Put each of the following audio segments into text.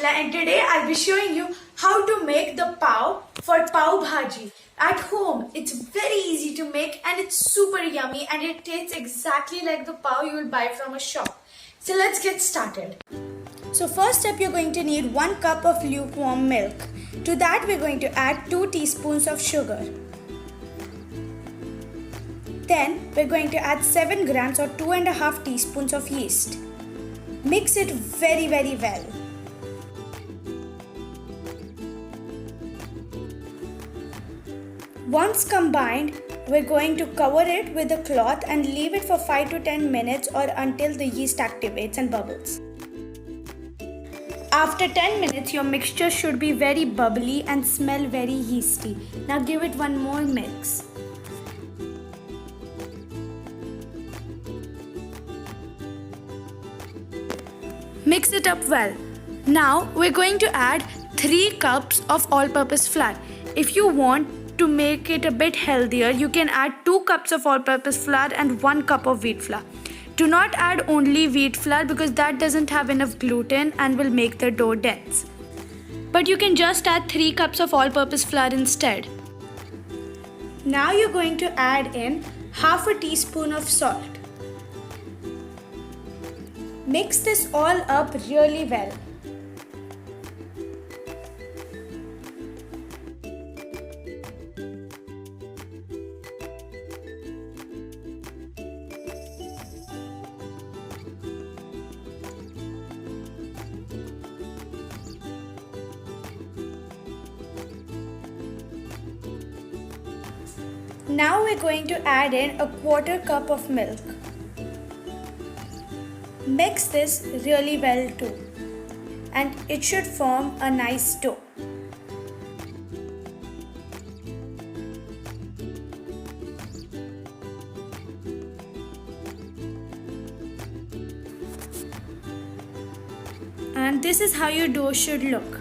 Ashla and today I'll be showing you how to make the pav for pav bhaji at home. It's very easy to make and it's super yummy and it tastes exactly like the pav you will buy from a shop. So let's get started. So first step, you're going to need 1 cup of lukewarm milk. To that we're going to add 2 teaspoons of sugar. Then we're going to add 7 grams or 2.5 teaspoons of yeast. Mix it very well. Once combined, we're going to cover it with a cloth and leave it for 5 to 10 minutes or until the yeast activates and bubbles. After 10 minutes, your mixture should be very bubbly and smell very yeasty. Now give it one more mix. Mix it up well. Now we're going to add 3 cups of all-purpose flour. If you want to make it a bit healthier, you can add 2 cups of all-purpose flour and 1 cup of wheat flour. Do not add only wheat flour because that doesn't have enough gluten and will make the dough dense. But you can just add 3 cups of all-purpose flour instead. Now you're going to add in half a teaspoon of salt. Mix this all up really well. Now we're going to add in a 1/4 cup of milk. Mix this really well too, and it should form a nice dough. And this is how your dough should look.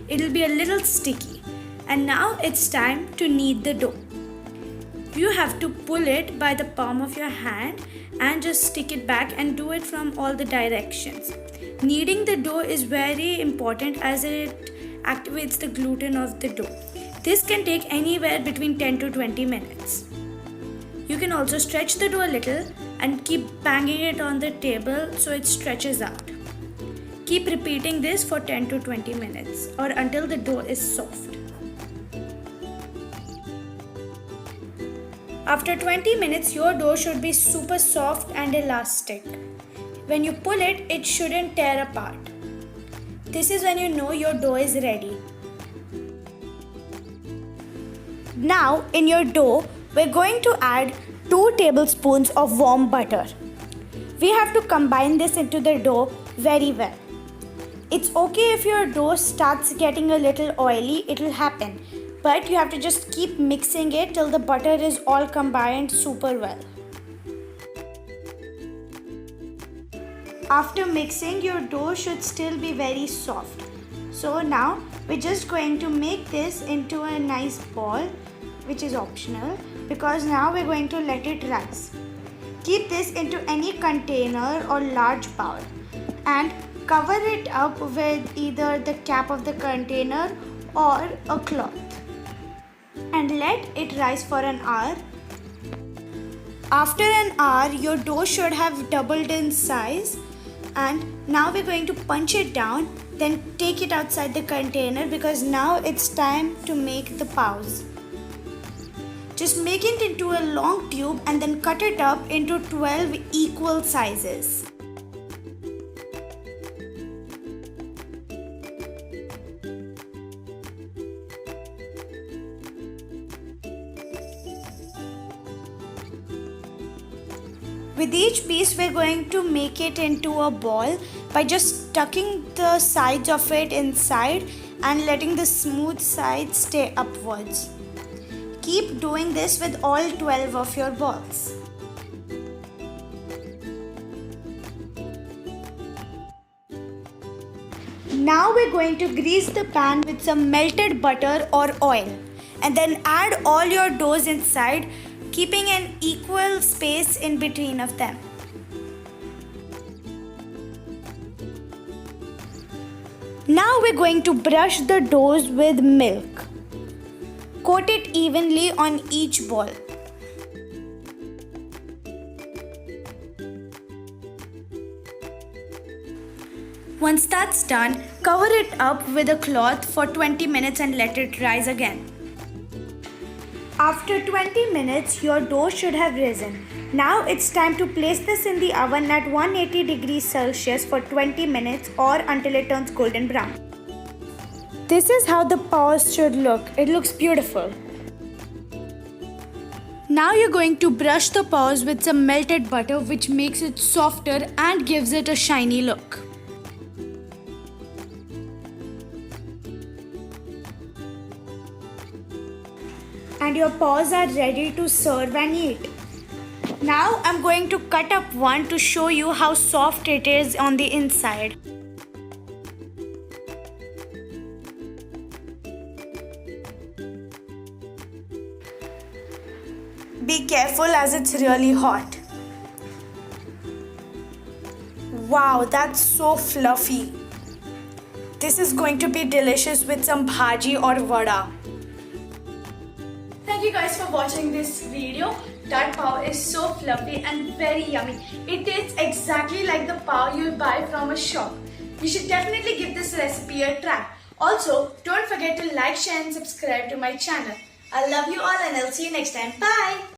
It'll be a little sticky. And now it's time to knead the dough. You have to pull it by the palm of your hand and just stick it back and do it from all the directions. Kneading the dough is very important as it activates the gluten of the dough. This can take anywhere between 10 to 20 minutes. You can also stretch the dough a little and keep banging it on the table so it stretches out. Keep repeating this for 10 to 20 minutes or until the dough is soft. After 20 minutes, your dough should be super soft and elastic. When you pull it, it shouldn't tear apart. This is when you know your dough is ready. Now, in your dough, we're going to add 2 tablespoons of warm butter. We have to combine this into the dough very well. It's okay if your dough starts getting a little oily, it'll happen. But you have to just keep mixing it till the butter is all combined super well. After mixing, your dough should still be very soft. So now we're just going to make this into a nice ball, which is optional because now we're going to let it rise. Keep this into any container or large bowl and cover it up with either the cap of the container or a cloth. And let it rise for an hour. After an hour, your dough should have doubled in size. And now we're going to punch it down, then take it outside the container because now it's time to make the pavs. Just make it into a long tube and then cut it up into 12 equal sizes. With each piece, we're going to make it into a ball by just tucking the sides of it inside and letting the smooth sides stay upwards. Keep doing this with all 12 of your balls. Now we're going to grease the pan with some melted butter or oil and then add all your doughs inside, keeping an equal space in between of them. Now we're going to brush the doughs with milk. Coat it evenly on each ball. Once that's done, cover it up with a cloth for 20 minutes and let it rise again. After 20 minutes, your dough should have risen. Now it's time to place this in the oven at 180 degrees Celsius for 20 minutes or until it turns golden brown. This is how the paws should look. It looks beautiful. Now you're going to brush the paws with some melted butter, which makes it softer and gives it a shiny look. And your paws are ready to serve and eat. Now I'm going to cut up one to show you how soft it is on the inside. Be careful as it's really hot. Wow, that's so fluffy. This is going to be delicious with some bhaji or vada. Thank you guys for watching this video. That pav is so fluffy and very yummy. It tastes exactly like the pav you'll buy from a shop. You should definitely give this recipe a try. Also, don't forget to like, share and subscribe to my channel. I love you all and I'll see you next time. Bye!